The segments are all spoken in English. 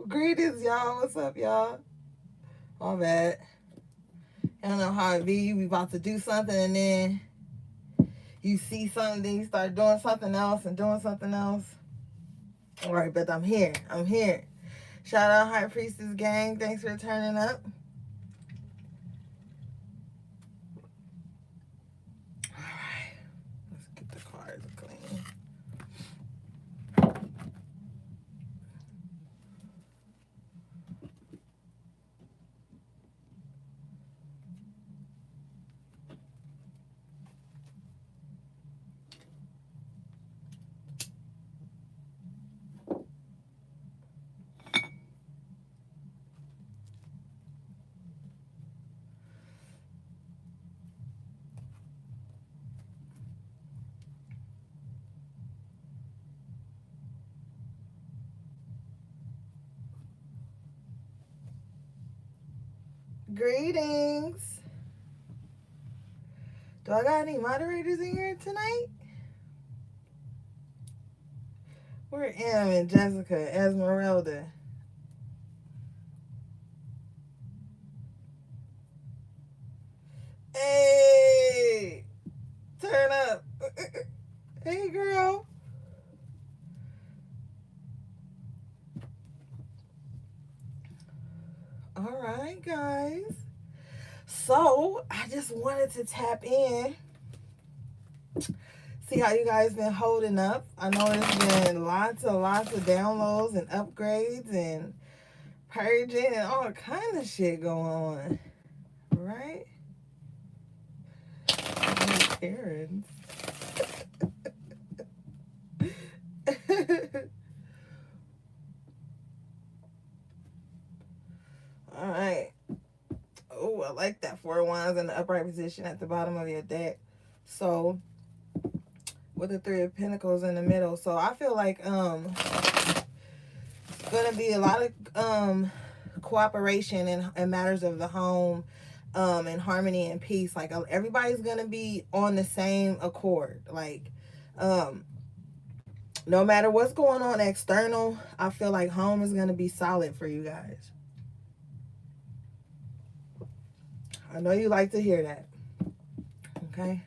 Greetings, y'all. What's up, y'all? All bad. I don't know how it be. You be about to do something and then you see something, then you start doing something else and doing something else. All right, but I'm here. I'm here. Shout out High Priestess gang. Thanks for turning up. All right. Let's get the cards clean. Greetings. Do I got any moderators in here tonight? Where Em and Jessica, Esmeralda? Hey, turn up. Hey, girl. All right, guys. So I just wanted to tap in, see how you guys been holding up. I know there's been lots of downloads and upgrades and purging and all kind of shit going on, right? Errands. All right. Oh, I like that. Four of Wands in the upright position at the bottom of your deck. So with the Three of Pentacles in the middle. So I feel like gonna be a lot of cooperation in matters of the home, and harmony and peace. Like everybody's gonna be on the same accord. Like no matter what's going on external, I feel like home is gonna be solid for you guys. I know you like to hear that. Okay.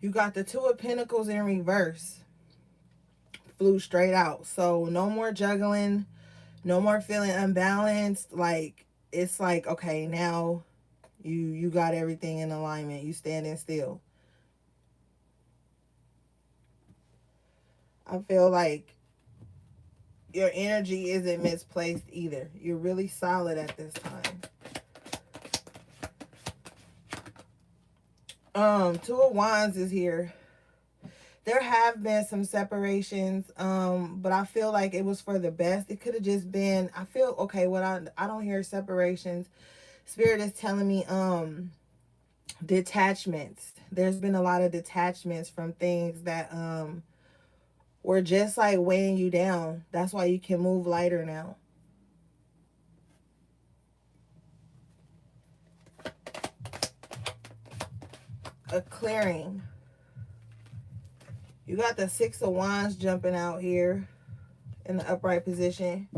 You got the Two of Pentacles in reverse. Flew straight out. So no more juggling. No more feeling unbalanced. Like, it's like, okay, now you got everything in alignment. You standing still. I feel like your energy isn't misplaced either. You're really solid at this time. Two of Wands is here. There have been some separations, but I feel like it was for the best. It could have just been, I feel, okay, what I don't hear separations. Spirit is telling me detachments. There's been a lot of detachments from things that were just like weighing you down. That's why you can move lighter now. A clearing. You got the Six of Wands jumping out here in the upright position.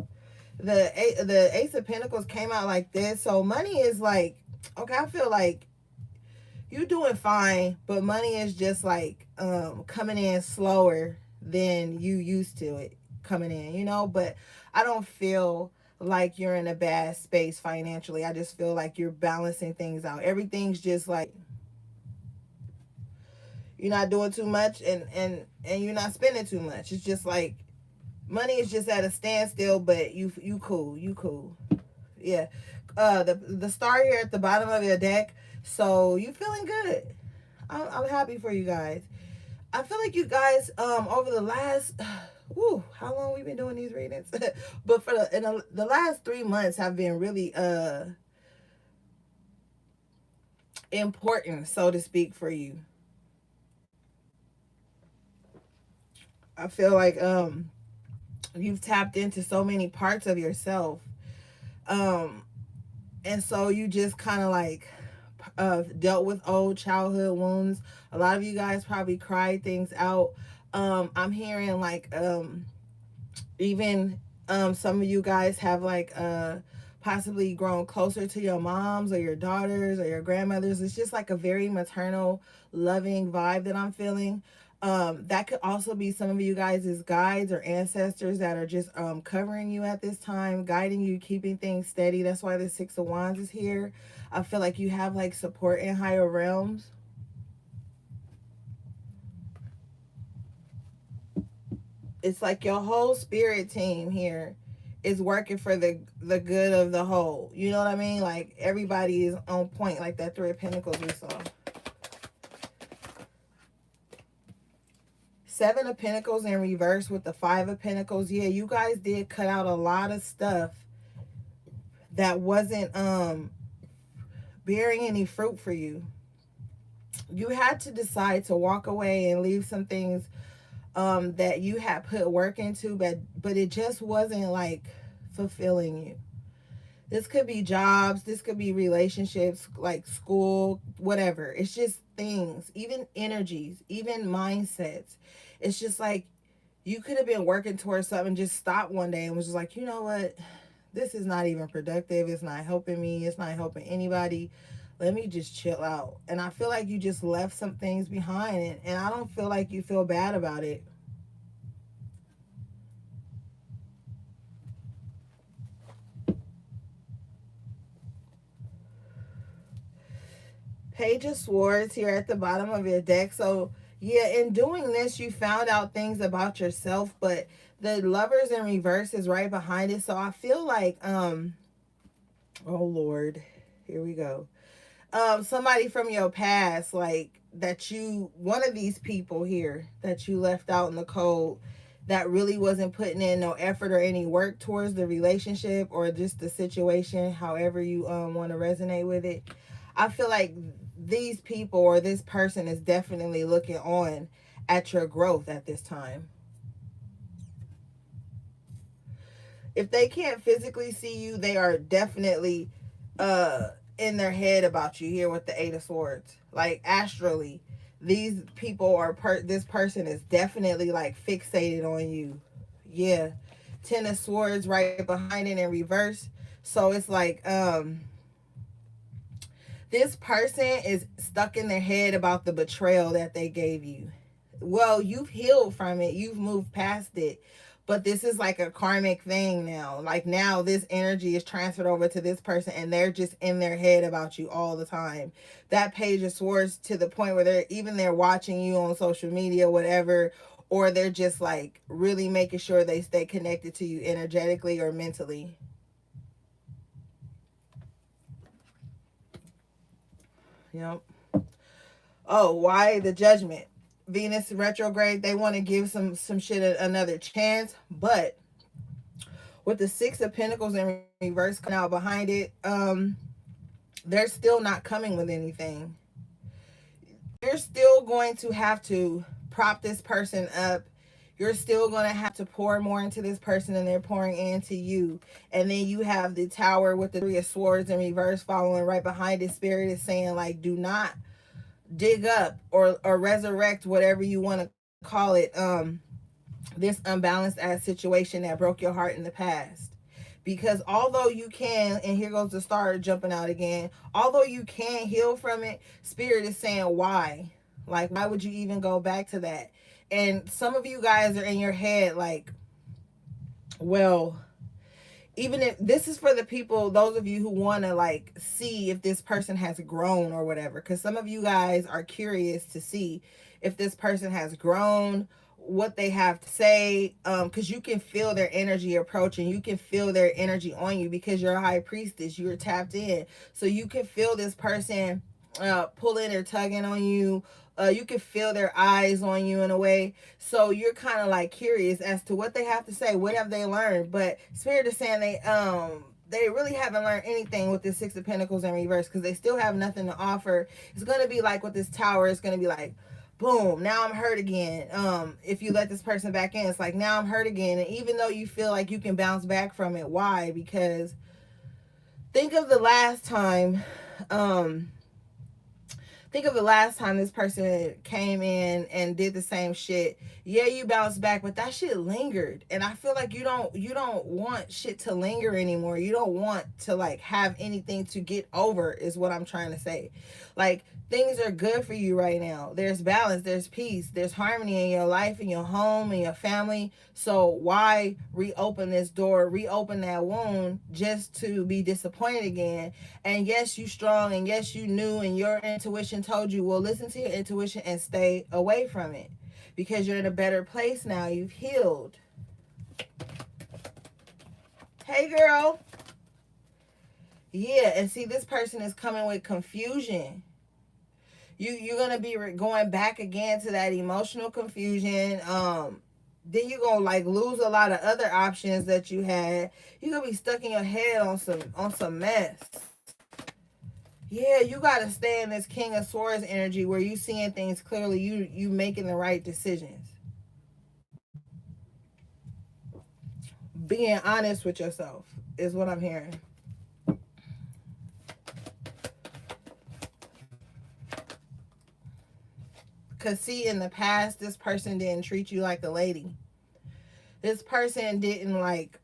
The Ace of Pentacles came out like this. So money is like, okay, I feel like you doing fine, but money is just like coming in slower than you used to it coming in, you know. But I don't feel like you're in a bad space financially. I just feel like you're balancing things out. Everything's just like, you're not doing too much and you're not spending too much. It's just like money is just at a standstill, but you cool. Yeah. The star here at the bottom of your deck. So you feeling good. I'm happy for you guys. I feel like you guys over the last how long we been doing these readings? But for the last 3 months have been really important, so to speak, for you. I feel like you've tapped into so many parts of yourself. And so you just kind of like dealt with old childhood wounds. A lot of you guys probably cried things out. I'm hearing like even some of you guys have like possibly grown closer to your moms or your daughters or your grandmothers. It's just like a very maternal, loving vibe that I'm feeling. That could also be some of you guys as guides or ancestors that are just covering you at this time, guiding you, keeping things steady. That's why the Six of Wands is here. I feel like you have like support in higher realms. It's like your whole spirit team here is working for the good of the whole. You know what I mean? Like everybody is on point, like that Three of Pentacles we saw. Seven of Pentacles in reverse with the Five of Pentacles. Yeah, you guys did cut out a lot of stuff that wasn't bearing any fruit for you. You had to decide to walk away and leave some things that you had put work into, but it just wasn't like fulfilling you. This could be jobs, this could be relationships, like school, whatever. It's just things, even energies, even mindsets. It's just like you could have been working towards something, just stopped one day and was just like, you know what? This is not even productive. It's not helping me. It's not helping anybody. Let me just chill out. And I feel like you just left some things behind, and I don't feel like you feel bad about it. Page of Swords here at the bottom of your deck. So, yeah, in doing this, you found out things about yourself, but the Lovers in reverse is right behind it. So I feel like, oh Lord, here we go. Somebody from your past, like that you, one of these people here that you left out in the cold, that really wasn't putting in no effort or any work towards the relationship or just the situation, however you want to resonate with it. I feel like these people or this person is definitely looking on at your growth at this time. If they can't physically see you, they are definitely in their head about you here with the Eight of Swords. Like astrally, these people are this person is definitely like fixated on you. Yeah. Ten of Swords right behind it in reverse. So it's like this person is stuck in their head about the betrayal that they gave you. Well, you've healed from it, you've moved past it, but this is like a karmic thing now. Like now this energy is transferred over to this person and they're just in their head about you all the time. That Page of Swords to the point where they're watching you on social media, whatever, or they're just like really making sure they stay connected to you energetically or mentally. Yep. Oh, why the Judgment? Venus retrograde, they want to give some shit another chance, but with the Six of Pentacles in reverse coming out behind it, they're still not coming with anything. You're still going to have to prop this person up. You're still going to have to pour more into this person than they're pouring into you. And then you have the Tower with the Three of Swords in reverse following right behind it. Spirit is saying, like, do not dig up or resurrect, whatever you want to call it, this unbalanced ass situation that broke your heart in the past. Because although you can, and here goes the star jumping out again, although you can heal from it, Spirit is saying, why? Like, why would you even go back to that? And some of you guys are in your head like, well, even if this is for the people, those of you who want to like see if this person has grown or whatever, because some of you guys are curious to see if this person has grown, what they have to say, because you can feel their energy approaching, you can feel their energy on you because you're a high priestess, you're tapped in, so you can feel this person pulling or tugging on you. You can feel their eyes on you in a way. So you're kind of like curious as to what they have to say. What have they learned? But Spirit is saying they really haven't learned anything with this Six of Pentacles in reverse, because they still have nothing to offer. It's going to be like with this Tower, it's going to be like, boom, now I'm hurt again. If you let this person back in, it's like, now I'm hurt again. And even though you feel like you can bounce back from it, why? Because think of the last time um think of the last time this person came in and did the same shit. Yeah, you bounced back, but that shit lingered. And I feel like you don't want shit to linger anymore. You don't want to like have anything to get over is what I'm trying to say. Like things are good for you right now. There's balance, there's peace, there's harmony in your life, in your home, in your family. So why reopen this door, reopen that wound just to be disappointed again? And yes, you strong, and yes, you knew, and your intuition told you, well, listen to your intuition and stay away from it because you're in a better place now. You've healed. Hey, girl. Yeah, and see, this person is coming with confusion. You're gonna be going back again to that emotional confusion. Then you're gonna like lose a lot of other options that you had. You're gonna be stuck in your head on some mess. Yeah, you gotta stay in this King of Swords energy where you seeing things clearly. You making the right decisions. Being honest with yourself is what I'm hearing. Cause see, in the past, this person didn't treat you like a lady. This person didn't like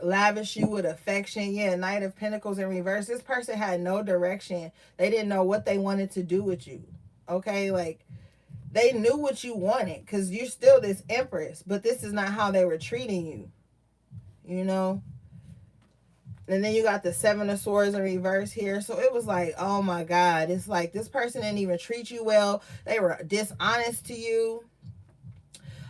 lavish you with affection. Yeah, Knight of Pentacles in reverse. This person had no direction. They didn't know what they wanted to do with you. Okay, like they knew what you wanted because you're still this empress, but this is not how they were treating you. You know. And then you got the Seven of Swords in reverse here. So it was like, oh my God. It's like this person didn't even treat you well. They were dishonest to you.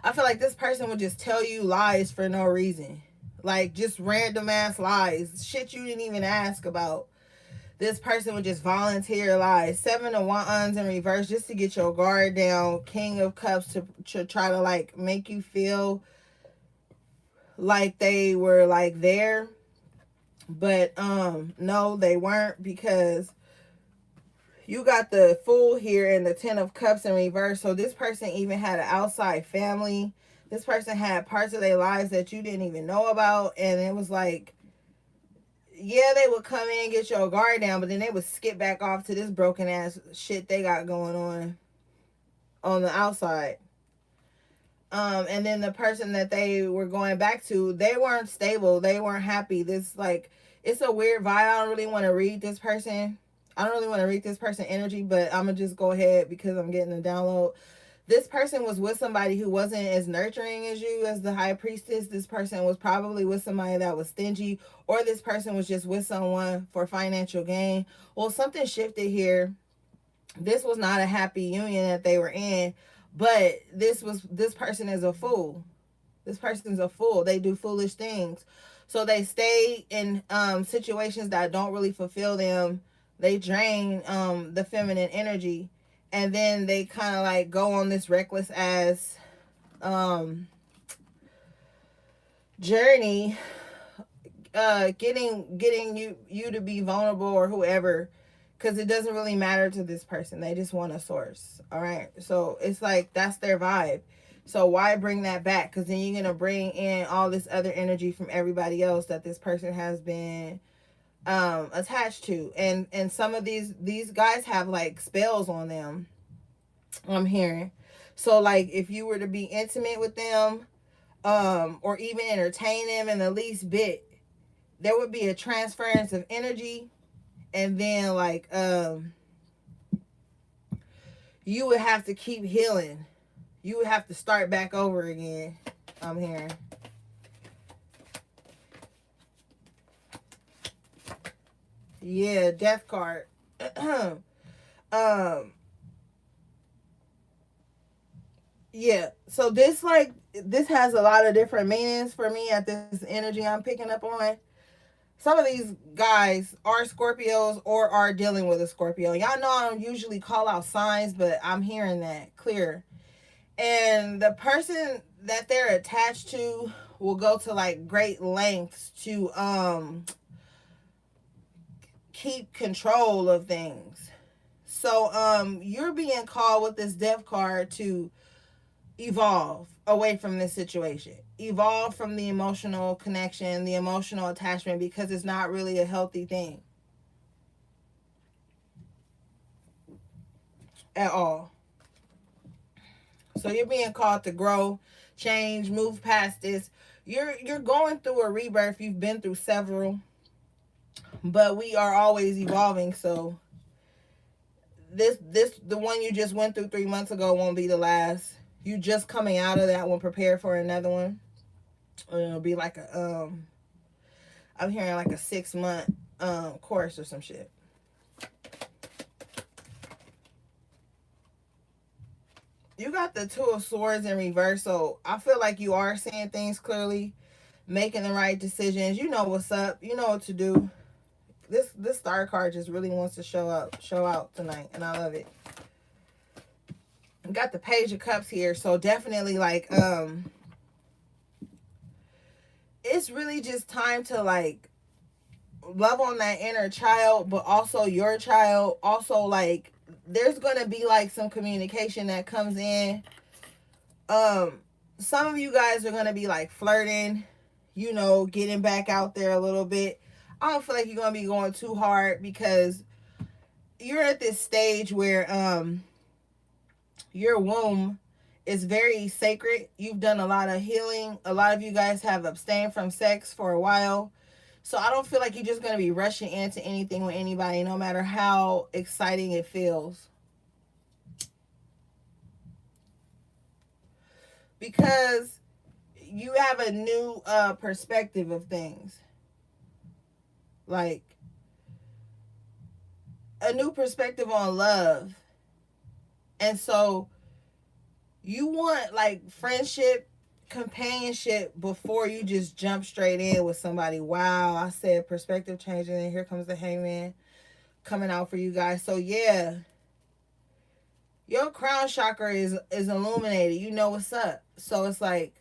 I feel like this person would just tell you lies for no reason. Like just random ass lies. Shit you didn't even ask about. This person would just volunteer lies. Seven of Wands in reverse just to get your guard down. King of Cups to try to like make you feel like they were like there. But no, they weren't, because you got the Fool here and the Ten of Cups in reverse. So this person even had an outside family. This person had parts of their lives that you didn't even know about. And it was like, yeah, they would come in and get your guard down, but then they would skip back off to this broken ass shit they got going on the outside. And then the person that they were going back to, they weren't stable. They weren't happy. This like, it's a weird vibe. I don't really want to read this person. I don't really want to read this person energy, but I'm going to just go ahead because I'm getting a download. This person was with somebody who wasn't as nurturing as you, as the High Priestess. This person was probably with somebody that was stingy, or this person was just with someone for financial gain. Well, something shifted here. This was not a happy union that they were in, but this person is a fool. This person's a fool. They do foolish things. So they stay in situations that don't really fulfill them. They drain the feminine energy, and then they kind of like go on this reckless ass journey, getting you to be vulnerable or whoever, because it doesn't really matter to this person. They just want a source. All right, so it's like that's their vibe. So why bring that back? Because then you're gonna bring in all this other energy from everybody else that this person has been attached to. And some of these guys have like spells on them, I'm hearing. So like if you were to be intimate with them, or even entertain them in the least bit, there would be a transference of energy, and then like you would have to keep healing. You would have to start back over again, I'm hearing. Yeah, Death card. Yeah, so this has a lot of different meanings for me at this energy I'm picking up on. Some of these guys are Scorpios or are dealing with a Scorpio. Y'all know I don't usually call out signs, but I'm hearing that clear. And the person that they're attached to will go to like great lengths to keep control of things. So you're being called with this Death card to evolve. away from this situation. Evolve from the emotional connection, the emotional attachment, because it's not really a healthy thing at all. So you're being called to grow, change, move past this. You're going through a rebirth. You've been through several, but we are always evolving. So this the one you just went through 3 months ago won't be the last. You just coming out of that one, prepare for another one. It'll be like a I'm hearing like a 6 month course or some shit. You got the Two of Swords in reverse, so I feel like you are seeing things clearly, making the right decisions. You know what's up. You know what to do. This star card just really wants to show out tonight, and I love it. Got the Page of Cups here, so definitely like it's really just time to like love on that inner child, but also your child. Also, like there's gonna be like some communication that comes in. Some of you guys are gonna be like flirting, you know, getting back out there a little bit. I don't feel like you're gonna be going too hard because you're at this stage where your womb is very sacred. You've done a lot of healing. A lot of you guys have abstained from sex for a while. So I don't feel like you're just going to be rushing into anything with anybody, no matter how exciting it feels. Because you have a new perspective of things. Like a new perspective on love. And so you want like friendship, companionship before you just jump straight in with somebody. Wow, I said perspective changing, and here comes the Hangman coming out for you guys. So yeah, your crown chakra is illuminated. You know what's up. So it's like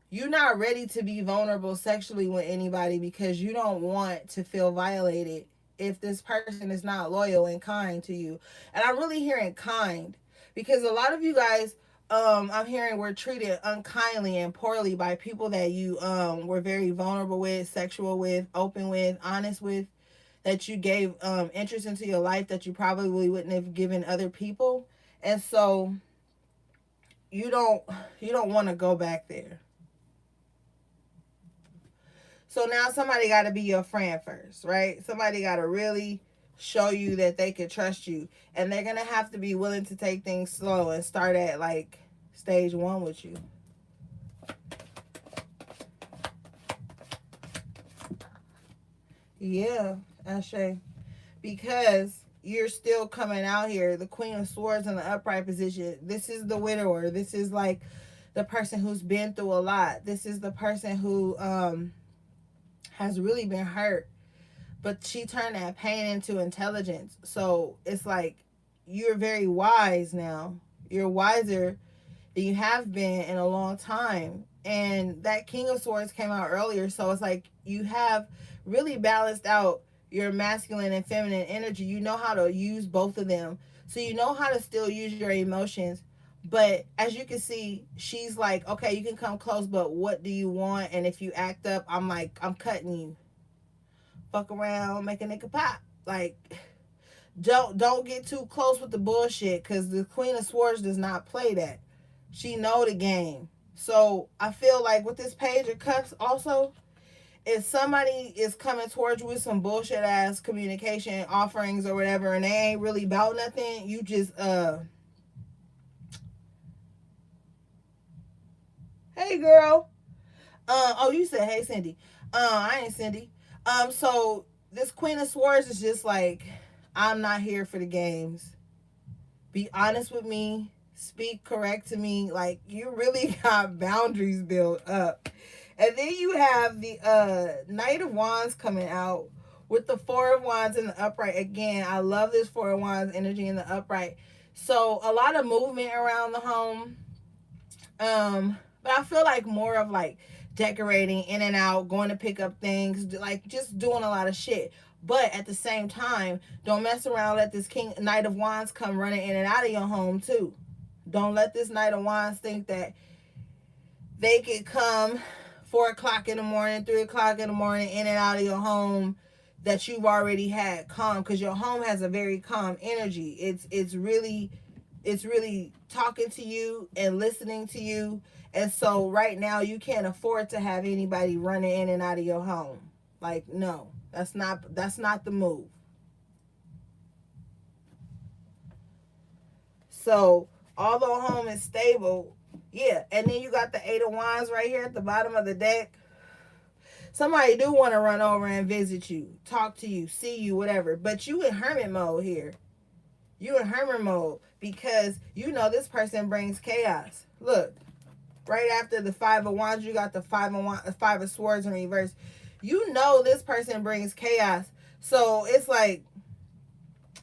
you're not ready to be vulnerable sexually with anybody because you don't want to feel violated if this person is not loyal and kind to you. And I'm really hearing kind because a lot of you guys I'm hearing were treated unkindly and poorly by people that you were very vulnerable with, sexual with, open with, honest with, that you gave interest into your life that you probably wouldn't have given other people. And so you don't want to go back there. So now somebody got to be your friend first, right? Somebody got to really show you that they can trust you. And they're going to have to be willing to take things slow and start at like stage 1 with you. Yeah, Ashe. Because you're still coming out here. The Queen of Swords in the upright position. This is the widower. This is like the person who's been through a lot. This is the person who has really been hurt, but she turned that pain into intelligence. So it's like you're very wise now. You're wiser than you have been in a long time. And that King of Swords came out earlier, so it's like you have really balanced out your masculine and feminine energy. You know how to use both of them. So you know how to still use your emotions. But as you can see, she's like, okay, you can come close, but what do you want? And if you act up, I'm like, I'm cutting you. Fuck around, make a nigga pop. Like, don't get too close with the bullshit, because the Queen of Swords does not play that. She know the game. So I feel like with this Page of Cups also, if somebody is coming towards you with some bullshit ass communication offerings or whatever, and they ain't really about nothing, you just hey girl. Oh, you said hey Cindy. I ain't Cindy. So this Queen of Swords is just like, I'm not here for the games. Be honest with me. Speak correct to me. Like, you really got boundaries built up. And then you have the Knight of Wands coming out with the Four of Wands in the upright. Again, I love this Four of Wands energy in the upright. So a lot of movement around the home. But I feel like more of like decorating in and out, going to pick up things, like just doing a lot of shit. But at the same time, don't mess around. Let this Knight of Wands come running in and out of your home too. Don't let this Knight of Wands think that they could come 4 o'clock in the morning, 3 o'clock in the morning, in and out of your home that you've already had calm, because your home has a very calm energy. It's really talking to you and listening to you. And so right now you can't afford to have anybody running in and out of your home. Like, no, that's not the move. So although home is stable, yeah. And then you got the Eight of Wands right here at the bottom of the deck. Somebody do want to run over and visit you, talk to you, see you, whatever. But you in hermit mode here. You in hermit mode because you know this person brings chaos. Look, right after the Five of Wands, you got the Five of Swords in reverse. You know this person brings chaos. So it's like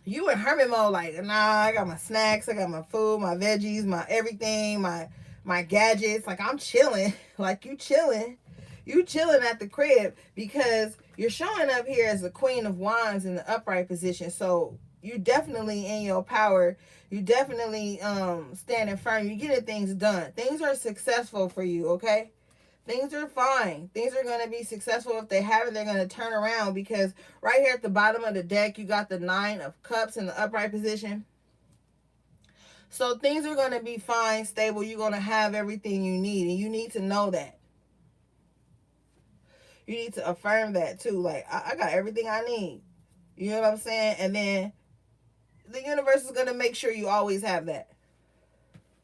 you in hermit mode, like, nah, I got my snacks, I got my food, my veggies, my everything, my gadgets. Like, I'm chilling. Like, you chilling. You chilling at the crib because you're showing up here as the Queen of Wands in the upright position. So you definitely in your power. You definitely standing firm. You're getting things done. Things are successful for you, okay? Things are fine. Things are going to be successful. If they haven't, they're going to turn around, because right here at the bottom of the deck, you got the Nine of Cups in the upright position. So things are going to be fine, stable. You're going to have everything you need, and you need to know that. You need to affirm that too. Like, I got everything I need. You know what I'm saying? And then the universe is going to make sure you always have that.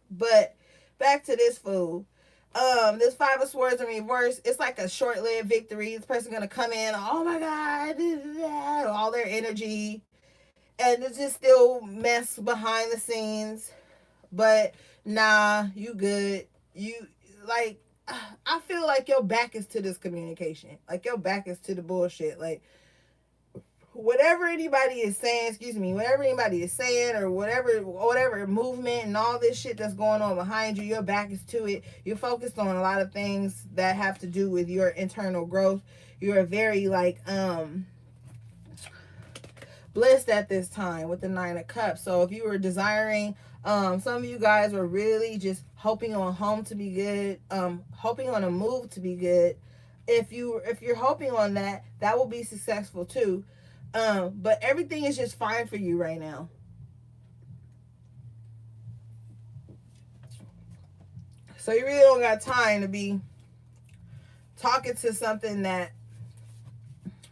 But back to this fool. This Five of Swords in reverse, it's like a short-lived victory. This person gonna come in, oh my god, all their energy, and it's just still mess behind the scenes. But nah, you good. You, like, I feel like your back is to this communication. Like, your back is to the bullshit. Like, whatever anybody is saying, whatever anybody is saying, or whatever movement and all this shit that's going on behind you, your back is to it. You're focused on a lot of things that have to do with your internal growth. You're very, like, blessed at this time with the Nine of Cups. So if you were desiring, some of you guys were really just hoping on home to be good, hoping on a move to be good. If you're hoping on that, that will be successful too. But everything is just fine for you right now. So you really don't got time to be talking to something that,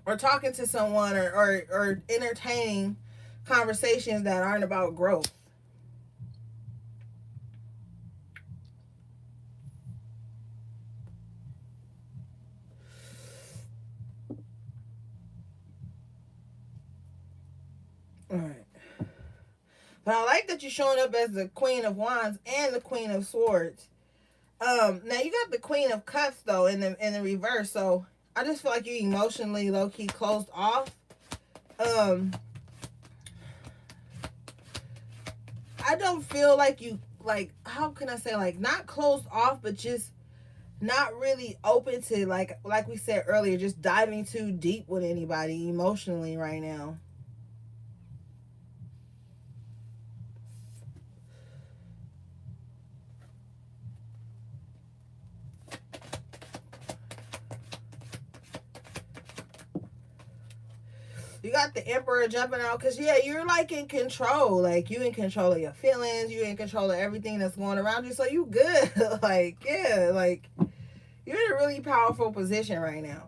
or talking to someone, or entertaining conversations that aren't about growth. All right. But I like that you're showing up as the Queen of Wands and the Queen of Swords. Now you got the Queen of Cups though in the reverse, so I just feel like you emotionally low key closed off. I don't feel like you, like, how can I say, like, not closed off, but just not really open to, like we said earlier, just diving too deep with anybody emotionally right now. You got the Emperor jumping out because, yeah, you're like in control. Like, you in control of your feelings. You in control of everything that's going around you. So you good. Like, yeah, like, you're in a really powerful position right now.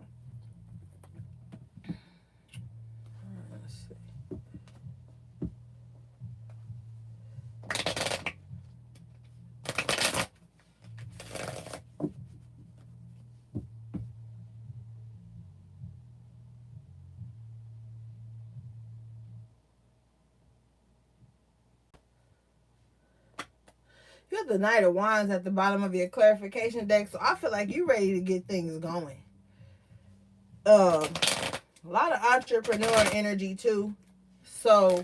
You have the Knight of Wands at the bottom of your clarification deck, so I feel like you're ready to get things going. A lot of entrepreneur energy too. So,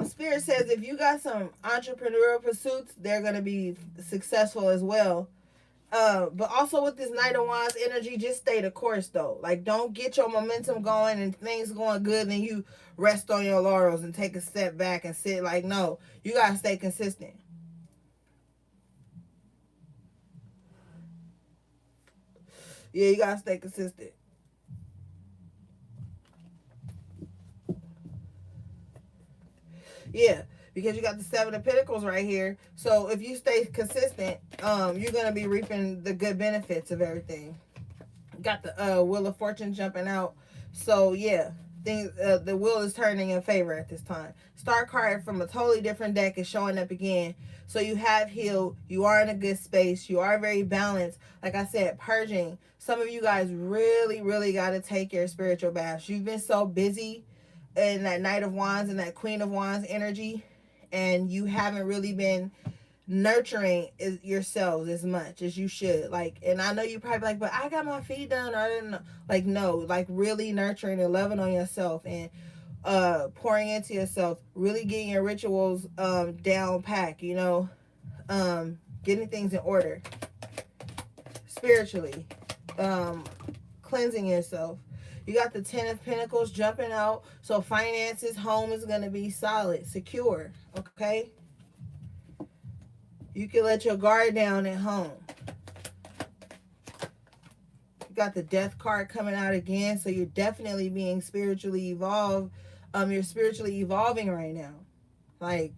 Spirit says if you got some entrepreneurial pursuits, they're gonna be successful as well. But also with this Knight of Wands energy, just stay the course though. Like, don't get your momentum going and things going good, then you rest on your laurels and take a step back and sit. Like, no, you gotta stay consistent. Yeah, you gotta stay consistent. Yeah, because you got the Seven of Pentacles right here. So if you stay consistent, you're gonna be reaping the good benefits of everything. Got the Wheel of Fortune jumping out. So yeah, things the wheel is turning in favor at this time. Star card from a totally different deck is showing up again. So you have healed. You are in a good space. You are very balanced. Like I said, purging. Some of you guys really, really got to take your spiritual baths. You've been so busy in that Knight of Wands and that Queen of Wands energy, and you haven't really been nurturing yourselves as much as you should. Like, and I know you probably like, but I got my feet done, or I didn't know. Like, no, like really nurturing and loving on yourself, and pouring into yourself, really getting your rituals down pack, getting things in order spiritually, cleansing yourself. You got the Ten of Pentacles jumping out. So finances, home is going to be solid, secure. Okay. You can let your guard down at home. You got the Death card coming out again. So you're definitely being spiritually evolved. You're spiritually evolving right now. Like,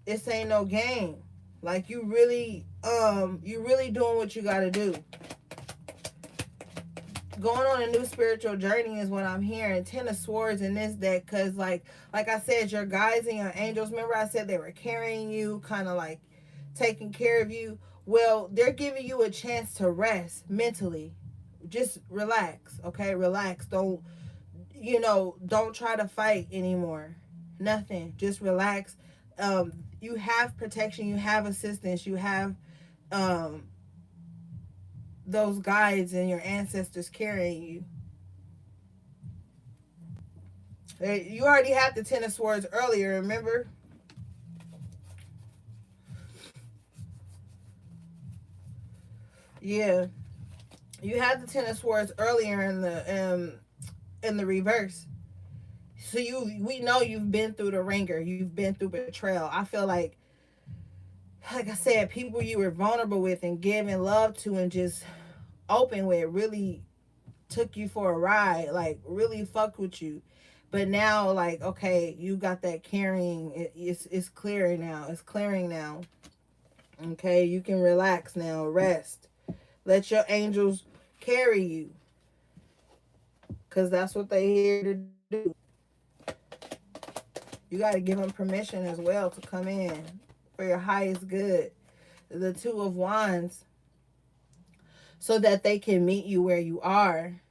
this ain't no game. Like, you really doing what you got to do. Going on a new spiritual journey is what I'm hearing. Ten of Swords in this deck, because like I said, your guides and your angels, remember I said they were carrying you, kind of like taking care of you. Well, they're giving you a chance to rest mentally. Just relax, okay? Relax. Don't try to fight anymore. Nothing. Just relax. You have protection, you have assistance, you have those guides and your ancestors carrying you. You already had the Ten of Swords earlier, remember? Yeah. You had the Ten of Swords earlier in the reverse. So we know you've been through the ringer. You've been through betrayal. I feel like I said, people you were vulnerable with and giving love to and just open with really took you for a ride, like really fucked with you. But now, like, okay, you got that carrying. It's clearing now. It's clearing now. Okay, you can relax now. Rest. Let your angels carry you, because that's what they here to do. You got to give them permission as well to come in for your highest good. The Two of Wands, so that they can meet you where you are.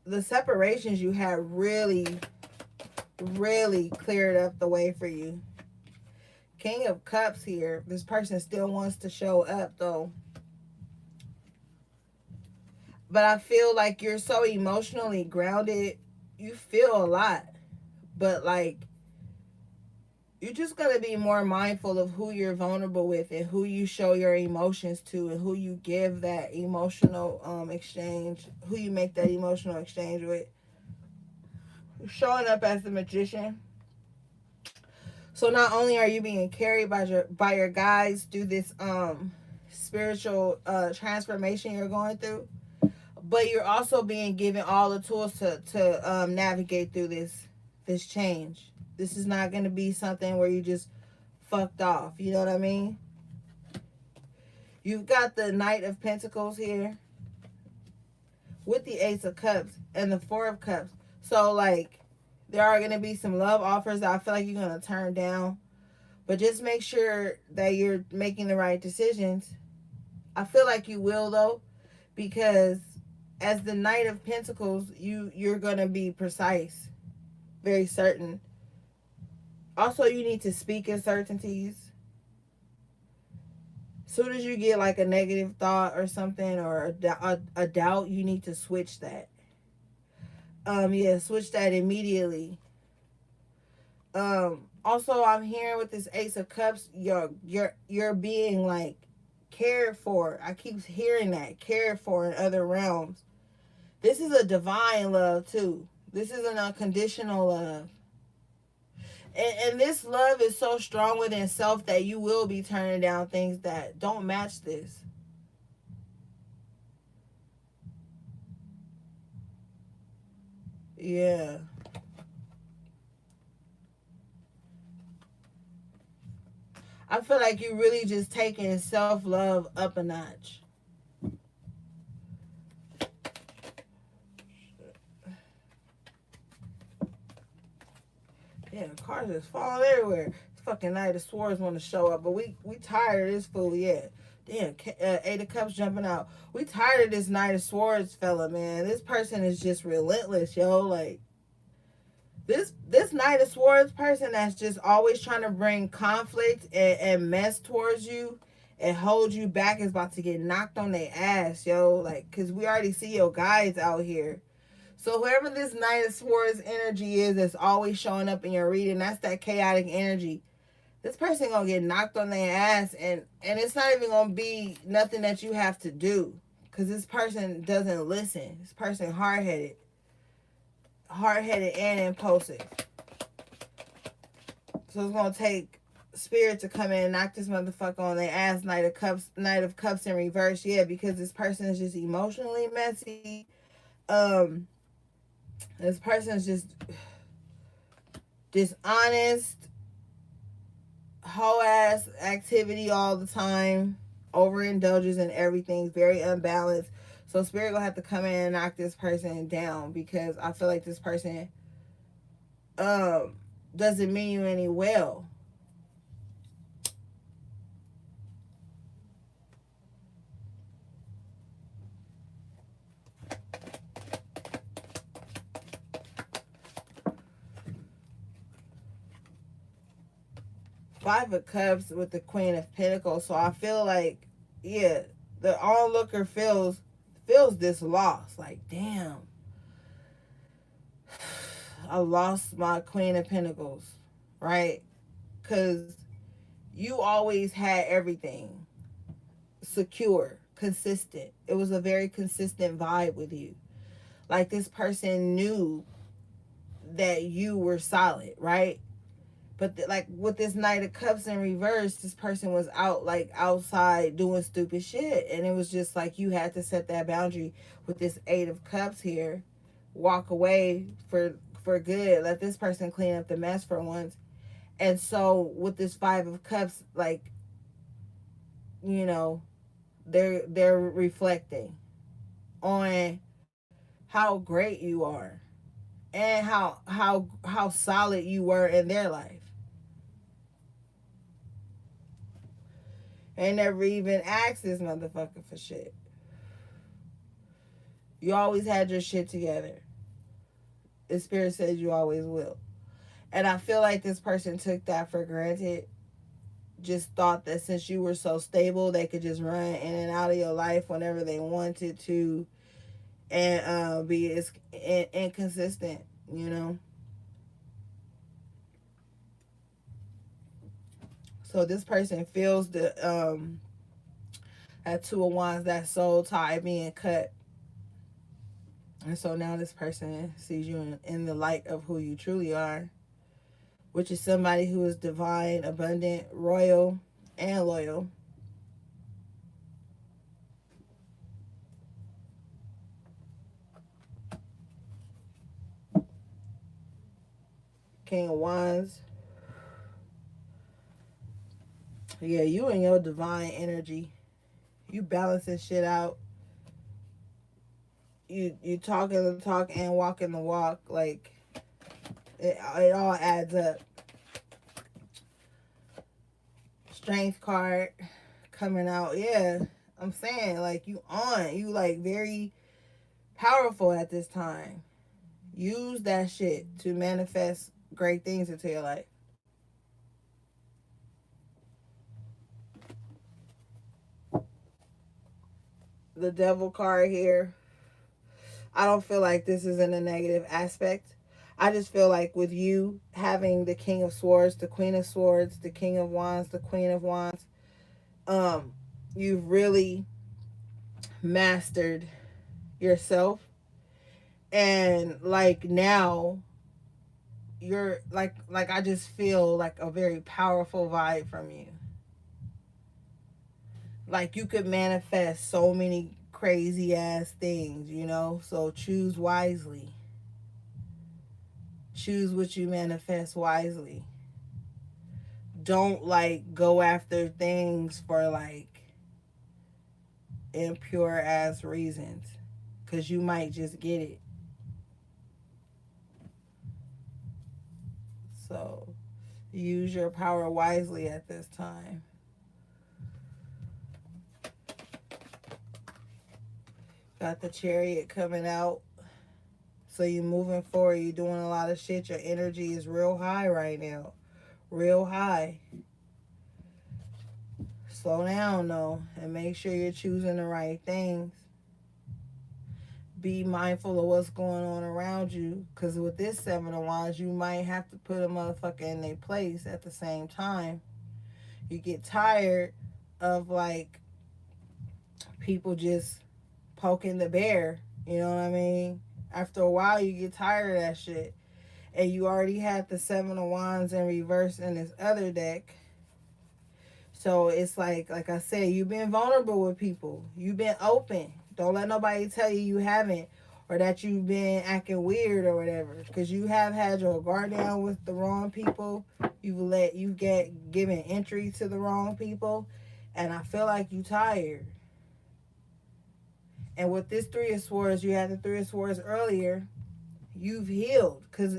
The separations you had really, really cleared up the way for you. King of Cups here. This person still wants to show up though. But I feel like you're so emotionally grounded. You feel a lot. But like, you're just going to be more mindful of who you're vulnerable with and who you show your emotions to and who you give that emotional exchange, who you make that emotional exchange with. You're showing up as the magician. So not only are you being carried by your guides through this spiritual transformation you're going through, but you're also being given all the tools to navigate through this change. This is not going to be something where you just fucked off. You know what I mean? You've got the Knight of Pentacles here with the Ace of Cups and the Four of Cups. So, like, there are going to be some love offers that I feel like you're going to turn down. But just make sure that you're making the right decisions. I feel like you will, though, because as the Knight of Pentacles, you're going to be precise, very certain. Also, you need to speak in certainties. As soon as you get like a negative thought or something, or a doubt, you need to switch that. Yeah, switch that immediately. Also, I'm hearing with this Ace of Cups, you're being like cared for. I keep hearing that, cared for in other realms. This is a divine love too. This is an unconditional love. And this love is so strong within self that you will be turning down things that don't match this. Yeah. I feel like you really just taking self love up a notch. Yeah, cars just falling everywhere. This fucking Knight of Swords want to show up, but we tired of this fool. Yeah, damn. Eight of Cups jumping out. We tired of this Knight of Swords fella, man. This person is just relentless, yo. Like this Knight of Swords person that's just always trying to bring conflict and mess towards you and hold you back is about to get knocked on their ass, yo. Like, cause we already see your guys out here. So whoever this Knight of Swords energy is that's always showing up in your reading, that's that chaotic energy. This person gonna get knocked on their ass, and it's not even gonna be nothing that you have to do, cause this person doesn't listen. This person hard headed and impulsive. So it's gonna take spirit to come in and knock this motherfucker on their ass. Knight of Cups in reverse. Yeah, because this person is just emotionally messy. Um, this person is just dishonest, whole ass activity all the time, overindulges in everything, very unbalanced. So spirit gonna have to come in and knock this person down because I feel like this person um doesn't mean you any well. Five of Cups with the Queen of Pentacles. So I feel like, yeah, the onlooker feels this loss. Like, damn, I lost my Queen of Pentacles, right? Because you always had everything secure, consistent. It was a very consistent vibe with you. Like this person knew that you were solid, right? But like with this Knight of Cups in reverse, this person was out like outside doing stupid shit, and it was just like you had to set that boundary with this Eight of Cups here. Walk away for good. Let this person clean up the mess for once. And so with this Five of Cups, like, you know, they're reflecting on how great you are and how solid you were in their life. They never even asked this motherfucker for shit. You always had your shit together. The spirit says you always will. And I feel like this person took that for granted. Just thought that since you were so stable, they could just run in and out of your life whenever they wanted to, and be inconsistent, you know. So this person feels the that Two of Wands, that soul tie being cut. And so now this person sees you in the light of who you truly are, which is somebody who is divine, abundant, royal, and loyal. King of Wands. Yeah, you and your divine energy. You balancing shit out. You talking the talk and walking the walk. Like it all adds up. Strength card coming out. Yeah, I'm saying like you like very powerful at this time. Use that shit to manifest great things into your life. The devil card here. I don't feel like this is in a negative aspect. I just feel like with you having the King of Swords, the Queen of Swords, the King of Wands, the Queen of Wands, um, you've really mastered yourself. And like now you're like I just feel like a very powerful vibe from you. Like you could manifest so many crazy ass things, you know? So choose wisely. choose what you manifest wisely. Don't like go after things for like impure ass reasons, because you might just get it. So use your power wisely at this time. Got the Chariot coming out. So you moving forward, you doing a lot of shit. Your energy is real high right now. Real high. Slow down though, and make sure you're choosing the right things. Be mindful of what's going on around you, because with this Seven of Wands, you might have to put a motherfucker in their place at the same time. You get tired of like people just poking the bear, you know what I mean? After a while, you get tired of that shit. And you already had the Seven of Wands in reverse in this other deck. So it's like I said, you've been vulnerable with people. You've been open. Don't let nobody tell you you haven't, or that you've been acting weird or whatever. Because you have had your guard down with the wrong people. You've get given entry to the wrong people. And I feel like you tired. And with this Three of Swords, you had the Three of Swords earlier. You've healed. Because,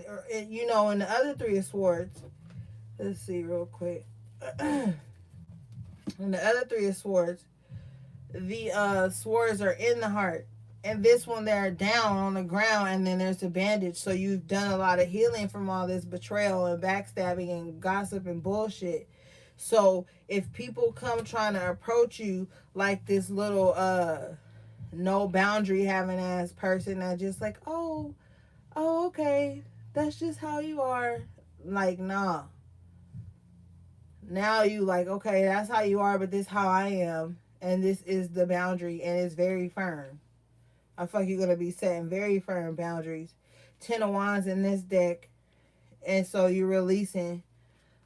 you know, in the other Three of Swords, let's see real quick. In the other Three of Swords, the swords are in the heart. And this one, they're down on the ground, and then there's a bandage. So you've done a lot of healing from all this betrayal and backstabbing and gossip and bullshit. So if people come trying to approach you like this little no boundary having ass person that just like, oh, okay, that's just how you are. Like, nah. Now you like, okay, that's how you are, but this how I am. And this is the boundary, and it's very firm. I feel like you're going to be setting very firm boundaries. Ten of Wands in this deck. And so you're releasing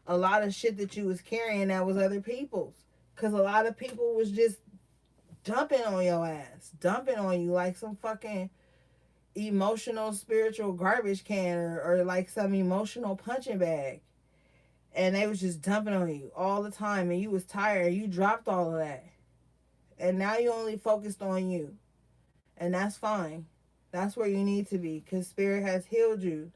a lot of shit that you was carrying that was other people's. Because a lot of people was just dumping on your ass. Dumping on you like some fucking emotional, spiritual garbage can, or like some emotional punching bag. And they was just dumping on you all the time, and you was tired. You dropped all of that. And now you only focused on you. And that's fine. That's where you need to be, because Spirit has healed you.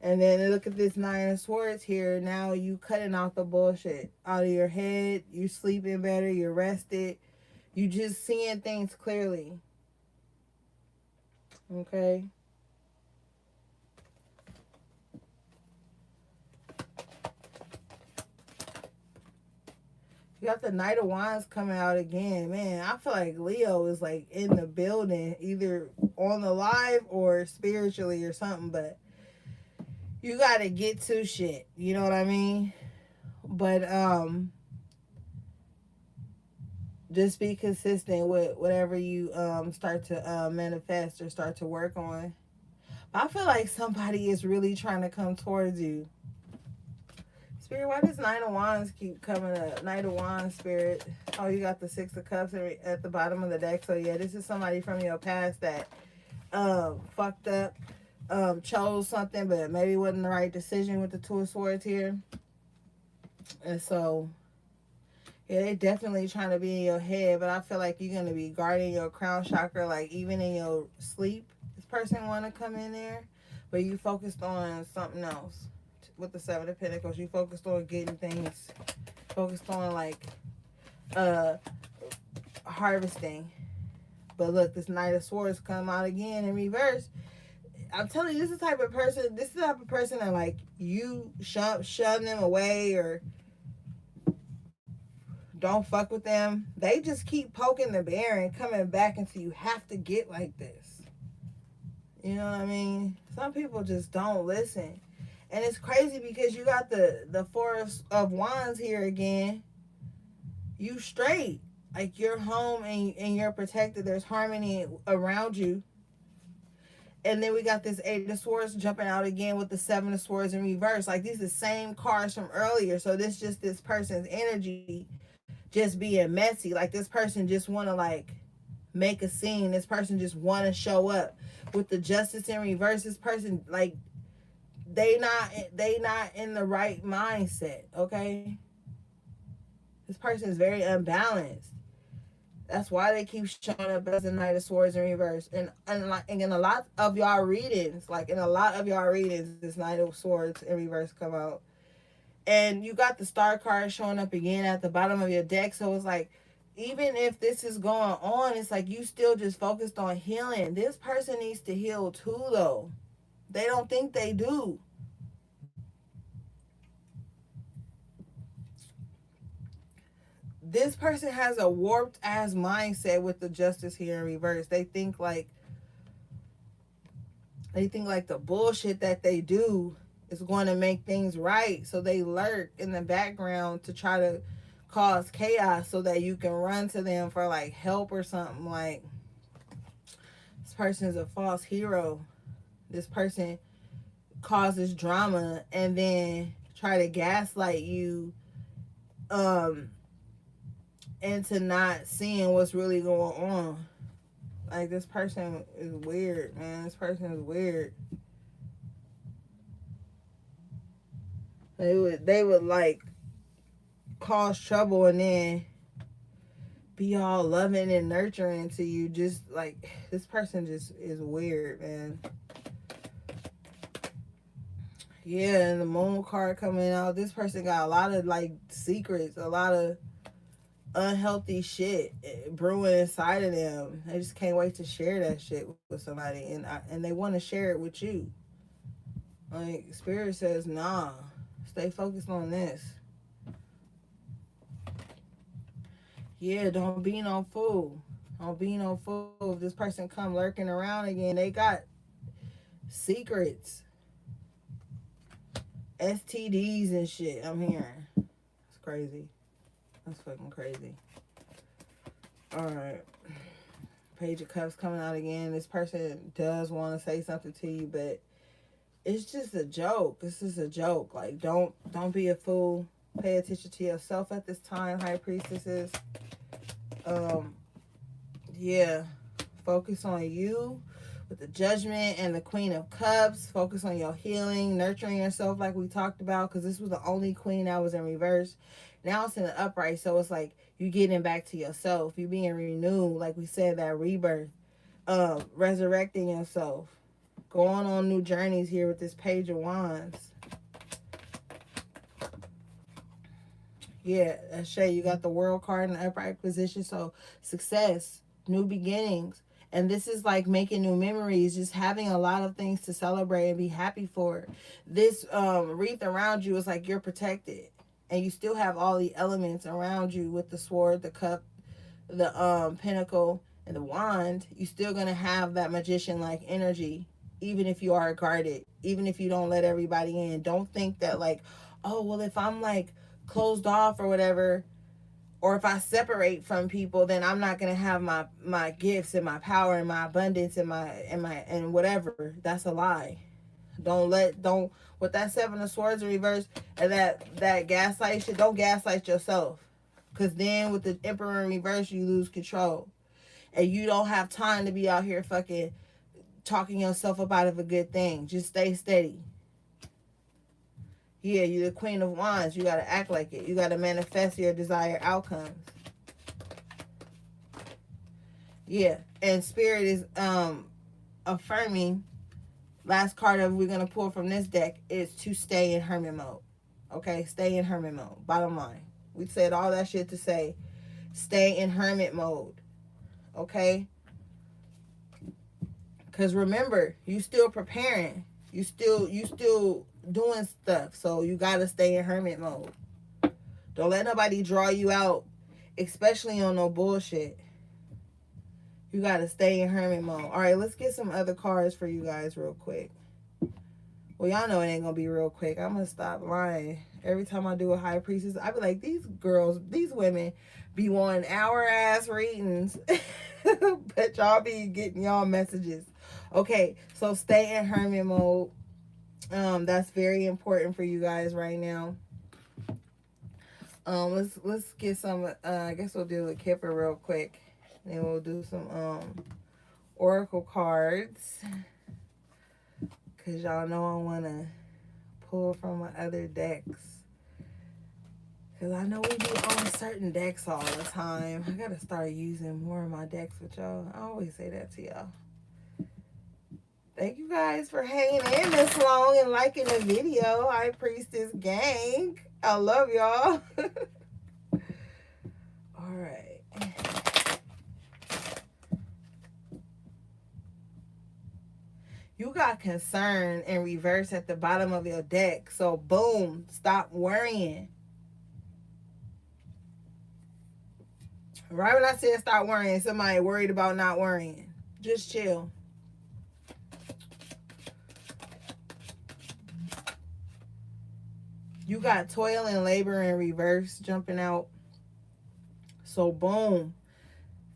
And then look at this Nine of Swords here. Now you cutting out the bullshit out of your head. You sleeping better. You're rested. You just seeing things clearly. Okay? You got the Knight of Wands coming out again. Man, I feel like Leo is like in the building, either on the live or spiritually or something, but you got to get to shit. You know what I mean? But just be consistent with whatever you start to manifest or start to work on. I feel like somebody is really trying to come towards you. Spirit, why does Nine of Wands keep coming up? Knight of Wands, Spirit. Oh, you got the Six of Cups at the bottom of the deck. So, yeah, this is somebody from your past that fucked up, chose something, but maybe wasn't the right decision with the Two of Swords here. And so, yeah, they definitely trying to be in your head, but I feel like you're going to be guarding your crown chakra, like even in your sleep. This person want to come in there, but you focused on something else. With the Seven of Pentacles, you focused on getting things, focused on like harvesting. But look, this Knight of Swords come out again in reverse. I'm telling you, this is the type of person, that like you shun them away or don't fuck with them. They just keep poking the bear and coming back until you have to get like this. You know what I mean? Some people just don't listen. And it's crazy because you got the Four of Wands here again. You straight. Like you're home and you're protected. There's harmony around you. And then we got this Eight of Swords jumping out again with the Seven of Swords in reverse. Like these are the same cards from earlier. So this person's energy just being messy. Like this person just want to like make a scene. This person just want to show up. With the Justice in reverse, this person, like, they not in the right mindset. Okay, this person is very unbalanced. That's why they keep showing up as the Knight of Swords in reverse. And in a lot of y'all readings, this Knight of Swords in reverse come out. And you got the Star card showing up again at the bottom of your deck. So it's like, even if this is going on, it's like you still just focused on healing. This person needs to heal too, though. They don't think they do. This person has a warped ass mindset with the Justice here in reverse. They think like the bullshit that they do is going to make things right. So they lurk in the background to try to cause chaos so that you can run to them for like help or something. Like, this person is a false hero. This person causes drama and then try to gaslight you into not seeing what's really going on. Like, this person is weird, man. This person is weird. They would like cause trouble and then be all loving and nurturing to you. Just like, this person just is weird, man. Yeah, and the moon card coming out. This person got a lot of like secrets, a lot of unhealthy shit brewing inside of them. They just can't wait to share that shit with somebody, and they want to share it with you. Like, Spirit says, nah, stay focused on this. Yeah, don't be no fool. Don't be no fool. If this person come lurking around again, they got secrets, STDs and shit. I'm hearing. It's crazy. That's fucking crazy. Alright. Page of Cups coming out again. This person does want to say something to you, but it's just a joke. This is a joke. Like, don't be a fool. Pay attention to yourself at this time, High Priestesses. Yeah. Focus on you with the Judgment and the Queen of Cups. Focus on your healing, nurturing yourself like we talked about, because this was the only queen that was in reverse. Now it's in the upright, so it's like you getting back to yourself. You being renewed, like we said, that rebirth. Resurrecting yourself. Going on new journeys here with this Page of Wands. Yeah, Shay, you got the World card in the upright position. So success, new beginnings. And this is like making new memories, just having a lot of things to celebrate and be happy for. This wreath around you is like you're protected. And you still have all the elements around you with the sword, the cup, the pentacle, and the wand. You're still going to have that magician-like energy, even if you are guarded, even if you don't let everybody in. Don't think that like, oh, well, if I'm like closed off or whatever, or if I separate from people, then I'm not gonna have my gifts and my power and my abundance and whatever. That's a lie. Don't with that Seven of Swords in reverse and that gaslight shit. Don't gaslight yourself, because then with the Emperor in reverse, you lose control, and you don't have time to be out here fucking talking yourself up out of a good thing. Just stay steady. Yeah, you're the Queen of Wands. You got to act like it. You got to manifest your desired outcomes. Yeah, and Spirit is affirming. Last card that we're going to pull from this deck is to stay in hermit mode. Okay, stay in hermit mode. Bottom line. We said all that shit to say stay in hermit mode. Okay? Because remember, you still preparing. You still doing stuff, so you gotta stay in hermit mode. Don't let nobody draw you out, especially on no bullshit. You gotta stay in hermit mode. All right, let's get some other cards for you guys real quick. Well, y'all know it ain't gonna be real quick. I'm gonna stop lying. Every time I do a High Priestess, I be like, these women be wanting hour ass readings, but y'all be getting y'all messages. Okay, so stay in hermit mode. That's very important for you guys right now. Let's get some. I guess we'll do a Kipper real quick. Then we'll do some oracle cards, because y'all know I want to pull from my other decks. Because I know we be on certain decks all the time. I got to start using more of my decks with y'all. I always say that to y'all. Thank you guys for hanging in this long and liking the video. Hi, Priestess Gang. I love y'all. All right. You got concern in reverse at the bottom of your deck. So, boom, stop worrying. Right when I said stop worrying, somebody worried about not worrying. Just chill. You got toil and labor in reverse jumping out. So, boom,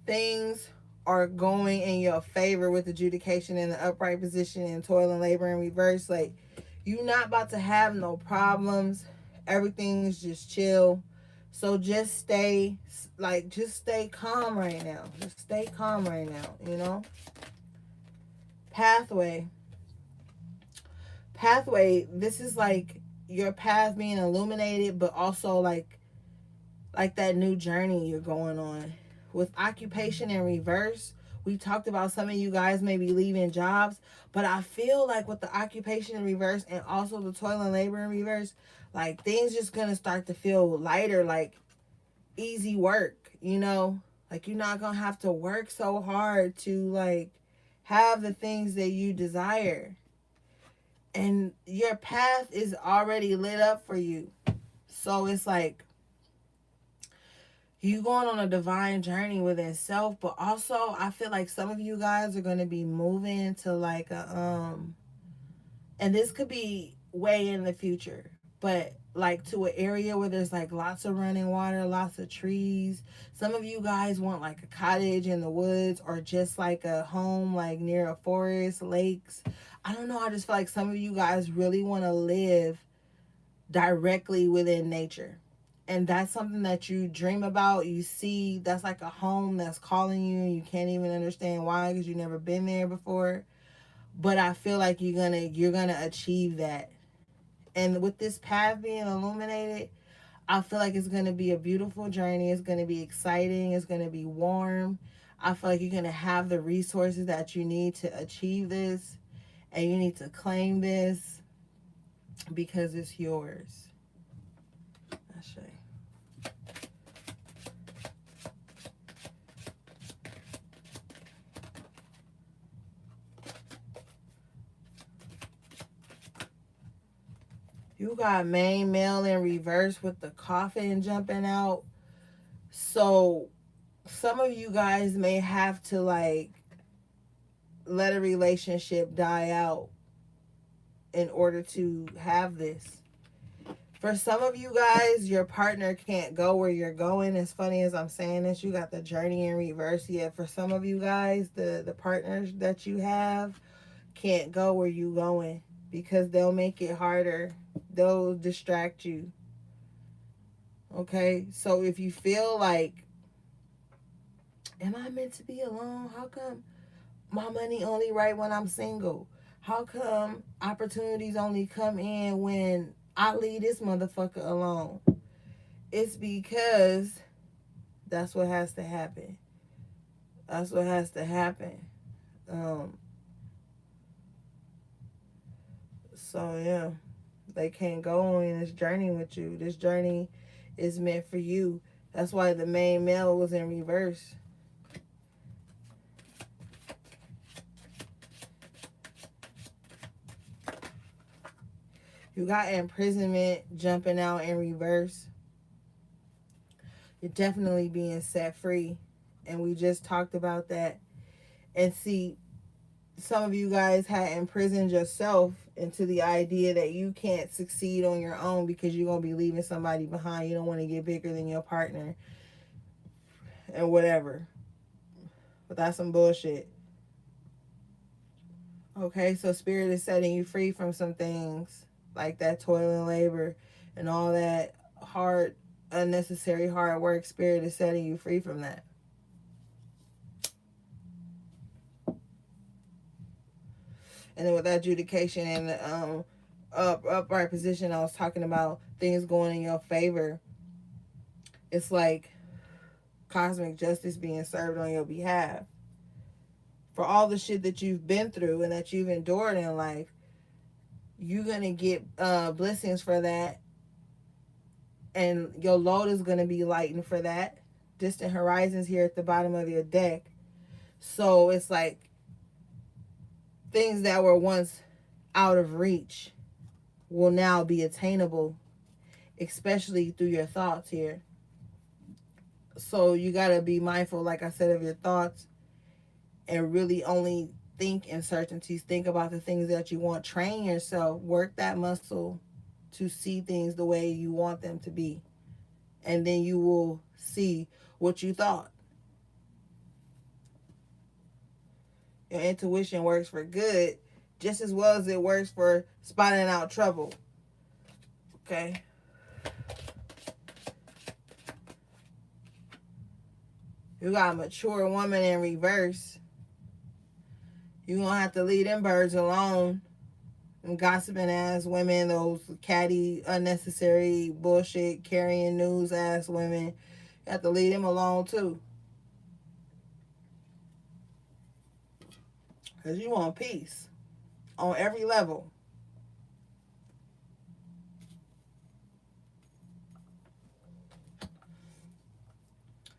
things are going in your favor with adjudication in the upright position and toil and labor in reverse. Like, you're not about to have no problems. Everything's just chill. So just stay calm right now. Just stay calm right now, you know? Pathway, this is like your path being illuminated, but also like that new journey you're going on. With occupation in reverse, we talked about some of you guys may be leaving jobs, but I feel like with the occupation in reverse and also the toil and labor in reverse, like things just gonna start to feel lighter, like easy work, you know? Like you're not gonna have to work so hard to like have the things that you desire. And your path is already lit up for you. So it's like you going on a divine journey within self, but also I feel like some of you guys are going to be moving to like a and this could be way in the future, but like to an area where there's like lots of running water, lots of trees. Some of you guys want like a cottage in the woods or just like a home like near a forest, lakes. I don't know, I just feel like some of you guys really want to live directly within nature. And that's something that you dream about. You see, that's like a home that's calling you, and you can't even understand why because you've never been there before. But I feel like you're gonna achieve that. And with this path being illuminated, I feel like it's gonna be a beautiful journey. It's gonna be exciting. It's gonna be warm. I feel like you're gonna have the resources that you need to achieve this, and you need to claim this because it's yours. I'll show you. You got main male in reverse with the coffin jumping out. So some of you guys may have to like let a relationship die out in order to have this. For some of you guys, your partner can't go where you're going. As funny as I'm saying this, you got the journey in reverse. Yet for some of you guys, the partners that you have can't go where you going because they'll make it harder. They'll distract you. Okay? So if you feel like, am I meant to be alone? How come my money only right when I'm single? How come opportunities only come in when I leave this motherfucker alone? It's because that's what has to happen. That's what has to happen. So yeah, they can't go on this journey with you. This journey is meant for you. That's why the main male was in reverse. You got imprisonment jumping out in reverse. You're definitely being set free. And we just talked about that. And see, some of you guys had imprisoned yourself into the idea that you can't succeed on your own because you're going to be leaving somebody behind. You don't want to get bigger than your partner and whatever. But that's some bullshit. Okay, so Spirit is setting you free from some things like that toil and labor and all that hard, unnecessary hard work. Spirit is setting you free from that. And then with that adjudication and the upright position, I was talking about things going in your favor. It's like cosmic justice being served on your behalf for all the shit that you've been through and that you've endured in life. You're gonna get blessings for that, and your load is gonna be lightened for that. Distant horizons here at the bottom of your deck. So it's like things that were once out of reach will now be attainable, especially through your thoughts here. So you got to be mindful, like I said, of your thoughts, and really only think in certainties. Think about the things that you want. Train yourself. Work that muscle to see things the way you want them to be. And then you will see what you thought. Your intuition works for good just as well as it works for spotting out trouble. Okay? You got a mature woman in reverse. You're going to have to leave them birds alone. Them gossiping ass women, those catty, unnecessary bullshit, carrying news ass women. You have to leave them alone too. Because you want peace on every level.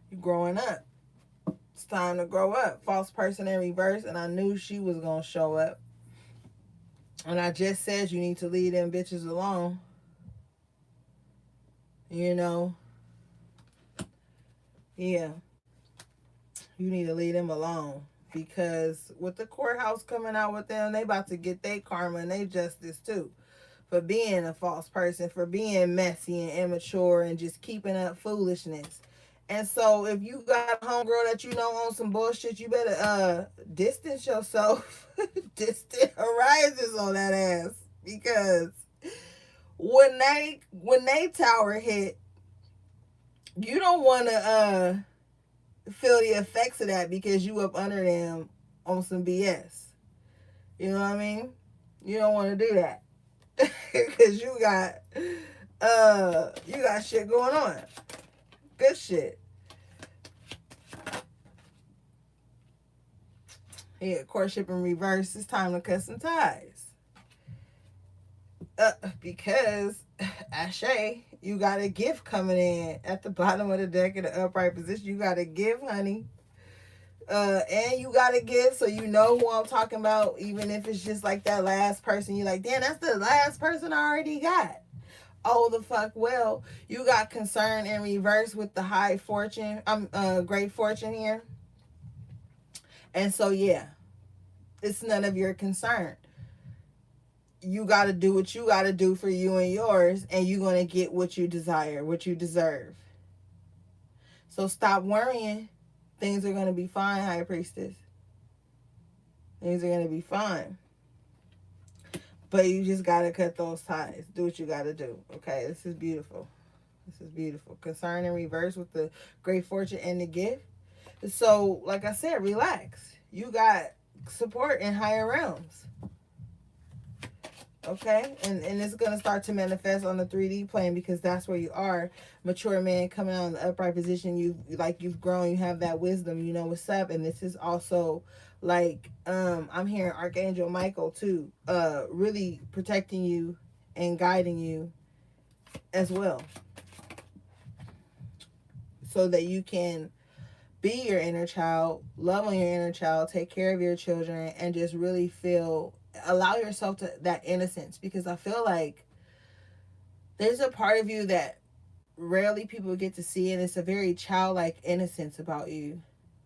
You growing up. It's time to grow up. False person in reverse, and I knew she was going to show up. And I just said you need to leave them bitches alone. You know? Yeah. You need to leave them alone. Because with the courthouse coming out with them, they about to get their karma and their justice too. For being a false person, for being messy and immature and just keeping up foolishness. And so if you got a homegirl that you know on some bullshit, you better distance yourself. Distant horizons on that ass. Because when they tower hit, you don't wanna feel the effects of that because you up under them on some BS. You know what I mean? You don't want to do that. Because you got shit going on. Good shit. Yeah, courtship in reverse. It's time to cut some ties. Because Ashe, you got a gift coming in at the bottom of the deck in the upright position. You got a gift, honey. And you got a gift, so you know who I'm talking about, even if it's just like that last person. You're like, damn, that's the last person I already got. Oh, the fuck well. You got concern in reverse with the high fortune. Great fortune here. And so, yeah, it's none of your concern. You got to do what you got to do for you and yours, and you're going to get what you desire, what you deserve. So stop worrying. Things are going to be fine, High Priestess. Things are going to be fine. But you just got to cut those ties. Do what you got to do. Okay, this is beautiful. This is beautiful. Concern in reverse with the great fortune and the gift. So, like I said, relax. You got support in higher realms. Okay, and it's going to start to manifest on the 3D plane because that's where you are. Mature man coming out in the upright position. You've grown. You have that wisdom. You know what's up. And this is also like I'm hearing Archangel Michael too, really protecting you and guiding you as well, so that you can be your inner child, love on your inner child, take care of your children, and just really allow yourself to that innocence. Because I feel like there's a part of you that rarely people get to see, and it's a very childlike innocence about you,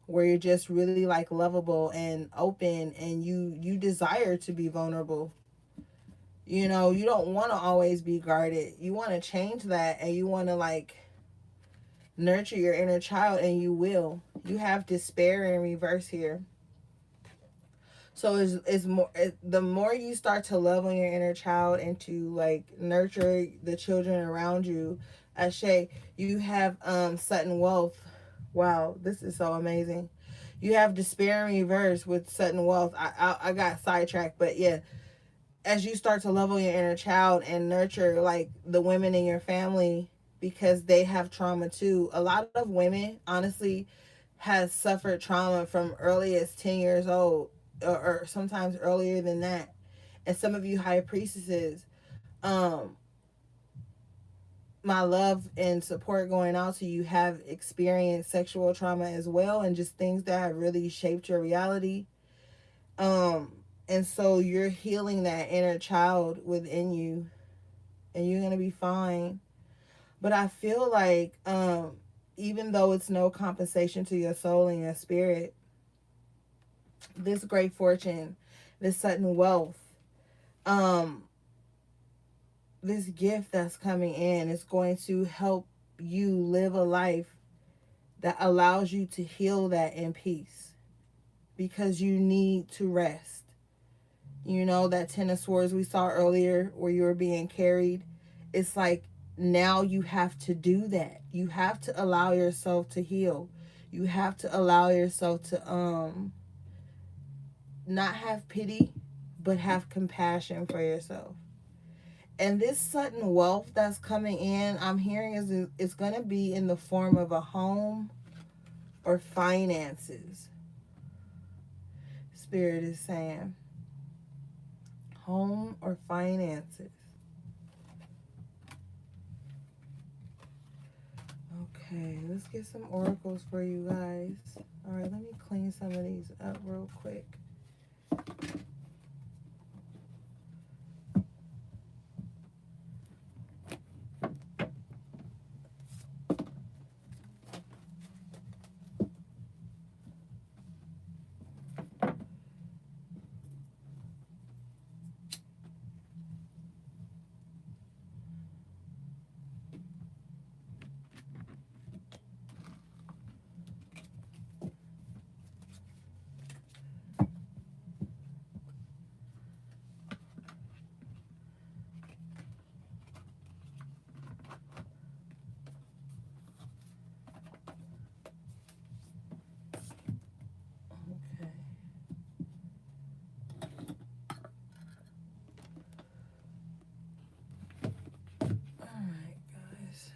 where you're just really like lovable and open, and you desire to be vulnerable. You know, you don't want to always be guarded. You want to change that, and you want to like nurture your inner child, and you will. You have despair in reverse here. So it's more, the more you start to love on your inner child and to like nurture the children around you. Ashe, you have sudden wealth. Wow, this is so amazing. You have despair in reverse with sudden wealth. I got sidetracked, but yeah, as you start to level your inner child and nurture like the women in your family, because they have trauma too. A lot of women, honestly, has suffered trauma from early as 10 years old, or sometimes earlier than that. And some of you high priestesses, um my love and support going out to you, have experienced sexual trauma as well, and just things that have really shaped your reality. um and so you're healing that inner child within you, and you're gonna be fine. But I feel like, even though it's no compensation to your soul and your spirit, this great fortune, this sudden wealth, um this gift that's coming in is going to help you live a life that allows you to heal that in peace, because you need to rest. You know, that Ten of Swords we saw earlier where you were being carried, it's like now you have to do that. You have to allow yourself to heal. You have to allow yourself to not have pity, but have compassion for yourself. And this sudden wealth that's coming in, I'm hearing, is it's going to be in the form of a home or finances. Spirit is saying home or finances. Okay, let's get some oracles for you guys. All right, let me clean some of these up real quick. Okay. All right, guys.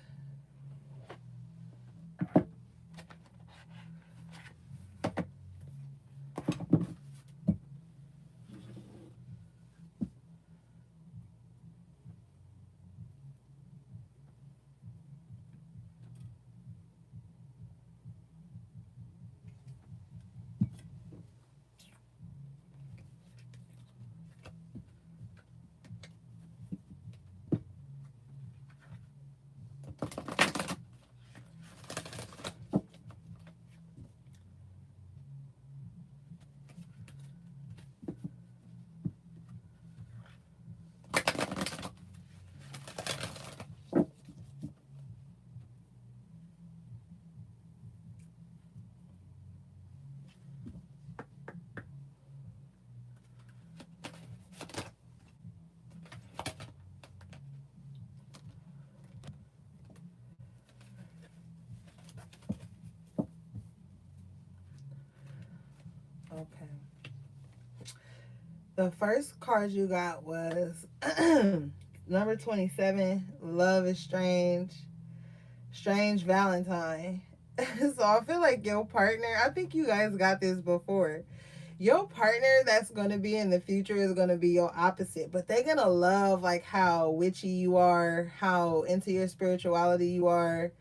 Okay. The first card you got was number 27, Love is Strange, Strange Valentine. So I feel like your partner, I think you guys got this before. Your partner that's going to be in the future is going to be your opposite, but they're going to love like how witchy you are, how into your spirituality you are.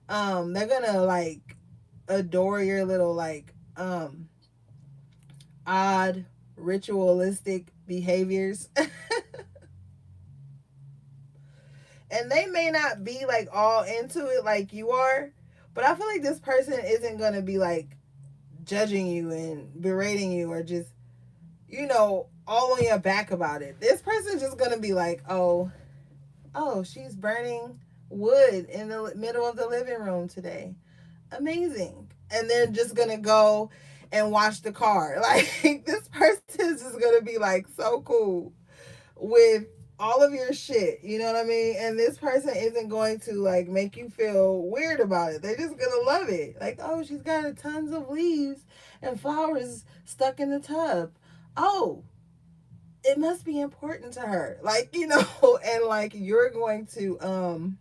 They're going to like adore your little like odd ritualistic behaviors. And they may not be like all into it like you are, but I feel like this person isn't going to be like judging you and berating you, or just, all on your back about it. This person's just gonna be like, oh, she's burning wood in the middle of the living room today. Amazing. And they're just gonna go and wash the car. Like, this person is just gonna be like so cool with all of your shit. You know what I mean? And this person isn't going to like make you feel weird about it. They're just gonna love it. Like, oh, she's got tons of leaves and flowers stuck in the tub. Oh, it must be important to her. Like, you know, and like you're going to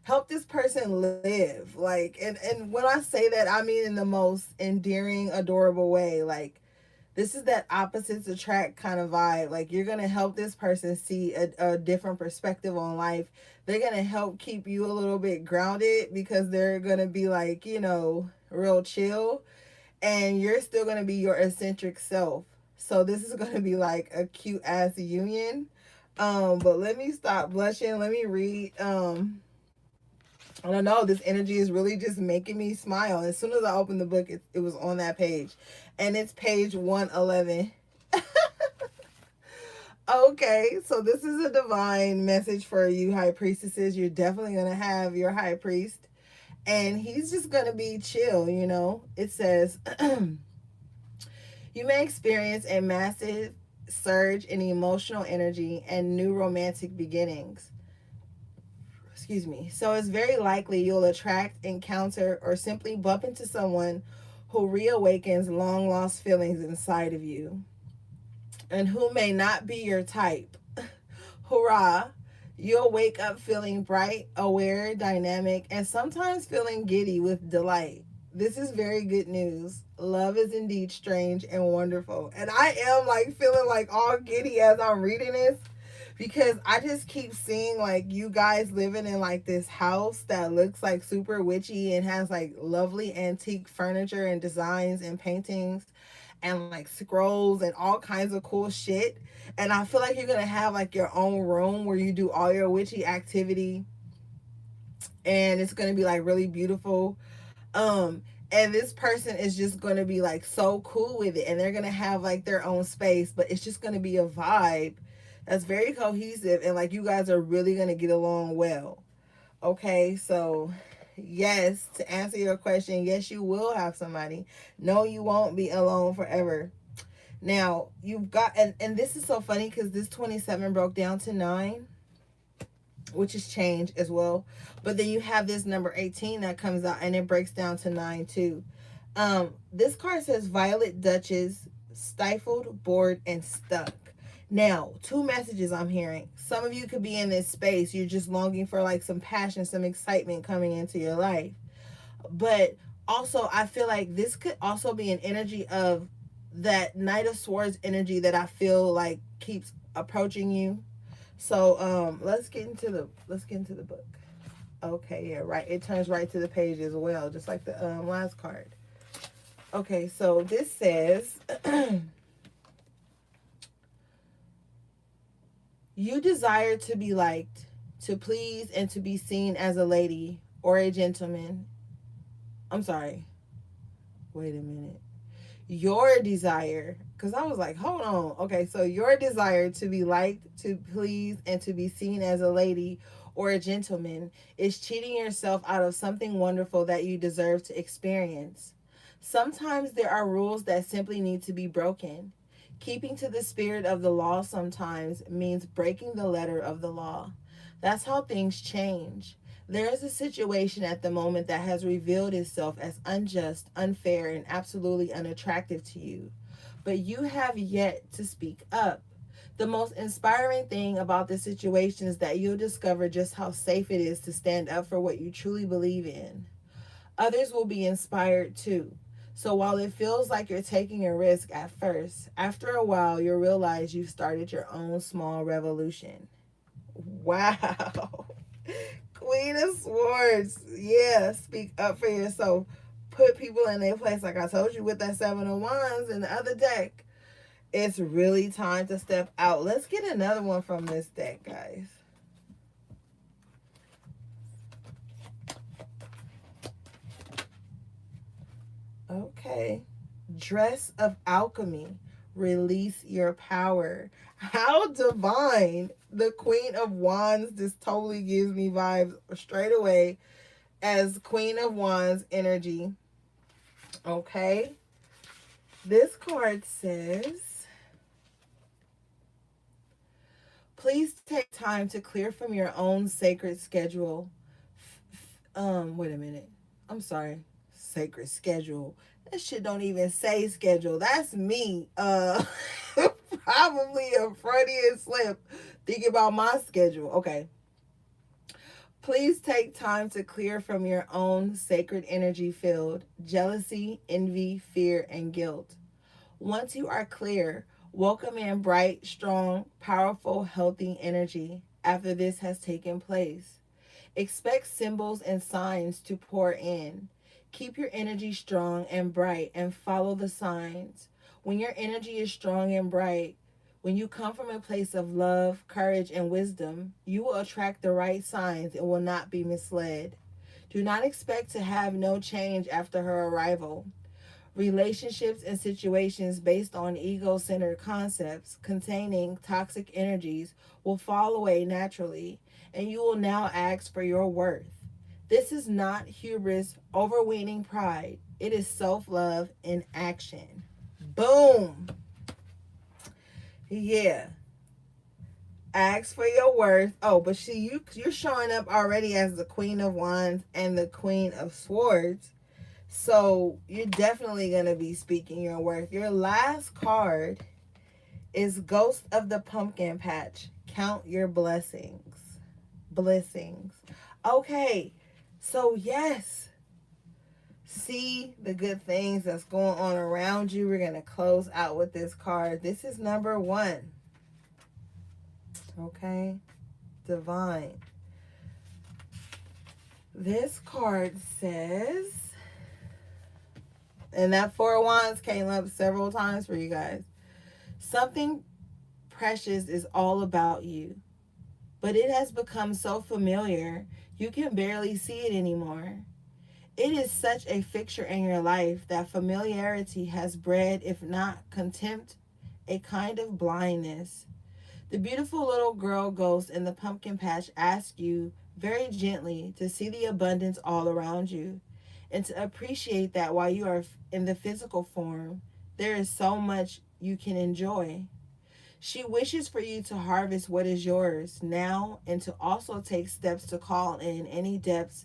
help this person live. Like, and when I say that, I mean in the most endearing, adorable way. Like, this is that opposites attract kind of vibe. Like, you're gonna help this person see a different perspective on life. They're gonna help keep you a little bit grounded because they're gonna be like, you know, real chill, and you're still gonna be your eccentric self. So this is gonna be like a cute ass union. But let me stop blushing. Let me read. I don't know. This energy is really just making me smile. As soon as I opened the book, it was on that page, and it's page 111. Okay, so this is a divine message for you, high priestesses. You're definitely gonna have your high priest, and he's just gonna be chill. You know, it says. You may experience a massive surge in emotional energy and new romantic beginnings. Excuse me. So it's very likely you'll attract, encounter, or simply bump into someone who reawakens long lost feelings inside of you and who may not be your type. Hurrah! You'll wake up feeling bright, aware, dynamic, and sometimes feeling giddy with delight. This is very good news. Love is indeed strange and wonderful. And I am like feeling like all giddy as I'm reading this because I just keep seeing like you guys living in like this house that looks like super witchy and has like lovely antique furniture and designs and paintings and like scrolls and all kinds of cool shit. And I feel like you're gonna have like your own room where you do all your witchy activity, and it's gonna be like really beautiful. And this person is just gonna be like so cool with it, and they're gonna have like their own space, but it's just gonna be a vibe that's very cohesive, and like you guys are really gonna get along well. Okay, so yes, to answer your question, yes, you will have somebody. No, you won't be alone forever. Now, you've got, and this is so funny because this 27 broke down to 9, which is change as well. But then you have this number 18 that comes out and it breaks down to 9 too. This card says Violet Duchess, stifled, bored, and stuck. Now, two messages I'm hearing. Some of you could be in this space. You're just longing for like some passion, some excitement coming into your life. But also, I feel like this could also be an energy of that Knight of Swords energy that I feel like keeps approaching you. So let's get into the book. Okay, yeah, right. It turns right to the page as well, just like the last card. Okay, so this says you desire to be liked, to please, and to be seen as a lady or a gentleman. I'm sorry. Wait a minute. Your desire, because I was like, hold on. Okay, so your desire to be liked, to please, and to be seen as a lady or a gentleman is cheating yourself out of something wonderful that you deserve to experience. Sometimes there are rules that simply need to be broken. Keeping to the spirit of the law sometimes means breaking the letter of the law. That's how things change. There is a situation at the moment that has revealed itself as unjust, unfair, and absolutely unattractive to you. But you have yet to speak up. The most inspiring thing about this situation is that you'll discover just how safe it is to stand up for what you truly believe in. Others will be inspired too. So while it feels like you're taking a risk at first, after a while you'll realize you've started your own small revolution. Wow. Queen of Swords. Yeah, speak up for yourself. Put people in their place. Like I told you with that Seven of Wands in the other deck. It's really time to step out. Let's get another one from this deck, guys. Okay. Dress of Alchemy. Release your power. How divine. The Queen of Wands just totally gives me vibes straight away as Queen of Wands energy. Okay. This card says, Please take time to clear from your own sacred schedule. Wait a minute. I'm sorry. Sacred schedule. That shit don't even say schedule. That's me. Probably a Freudian slip thinking about my schedule. Okay. Please take time to clear from your own sacred energy field, jealousy, envy, fear, and guilt. Once you are clear, welcome in bright, strong, powerful, healthy energy after this has taken place. Expect symbols and signs to pour in. Keep your energy strong and bright and follow the signs. When your energy is strong and bright, when you come from a place of love, courage, and wisdom, you will attract the right signs and will not be misled. Do not expect to have no change after her arrival. Relationships and situations based on ego centered concepts containing toxic energies will fall away naturally, and you will now ask for your worth. This is not hubris, overweening pride. It is self love in action. Boom. Yeah. Ask for your worth. Oh, but see, you're showing up already as the Queen of Wands and the Queen of Swords. So you're definitely going to be speaking your worth. Your last card is Ghost of the Pumpkin Patch. Count your blessings. Blessings. Okay. So yes. See the good things that's going on around you. We're going to close out with this card. This is number 1. Okay. Divine. This card says, and that 4 of Wands came up several times for you guys. Something precious is all about you, but it has become so familiar you can barely see it anymore. It is such a fixture in your life that familiarity has bred, if not contempt, a kind of blindness. The beautiful little girl ghost in the pumpkin patch asks you very gently to see the abundance all around you and to appreciate that while you are in the physical form, there is so much you can enjoy. She wishes for you to harvest what is yours now and to also take steps to call in any depths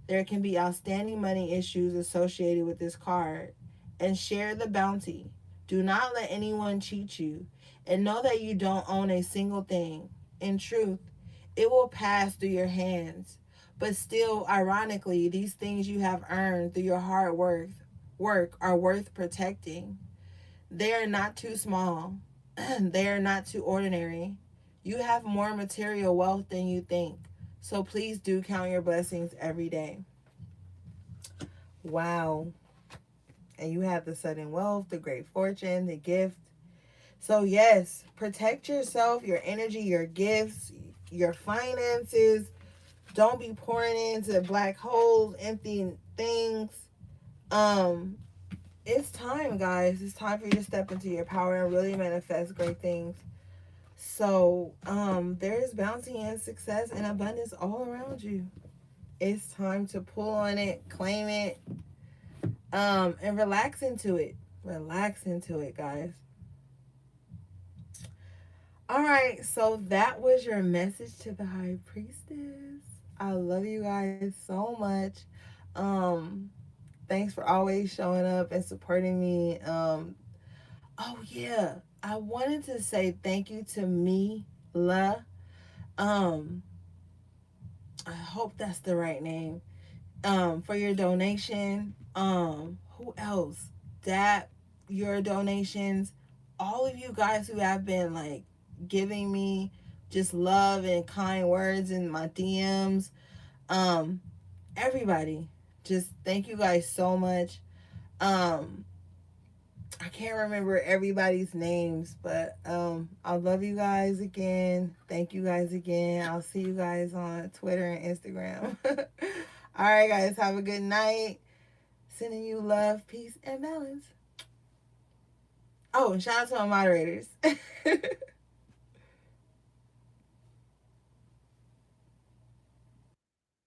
there can be outstanding money issues associated with this card, and share the bounty. Do not let anyone cheat you, and know that you don't own a single thing. In truth, it will pass through your hands, but still, ironically, these things you have earned through your hard work are worth protecting. They are not too small. They are not too ordinary. You have more material wealth than you think. So please do count your blessings every day. Wow. And you have the sudden wealth, the great fortune, the gift. So yes, protect yourself, your energy, your gifts, your finances. Don't be pouring into black holes, empty things. Um, it's time, guys. It's time for you to step into your power and really manifest great things. So, there is bounty and success and abundance all around you. It's time to pull on it, claim it, and relax into it. Relax into it, guys. All right, so that was your message to the High Priestess. I love you guys so much. Thanks for always showing up and supporting me. Oh yeah, I wanted to say thank you to me, La. Um, I hope that's the right name. For your donation. Who else? That your donations. All of you guys who have been like giving me just love and kind words in my DMs. Um, Everybody. Just thank you guys so much. Um, I can't remember everybody's names, but I love you guys again. Thank you guys again. I'll see you guys on Twitter and Instagram. All right, guys, have a good night. Sending you love, peace, and balance. Oh, and shout out to my moderators.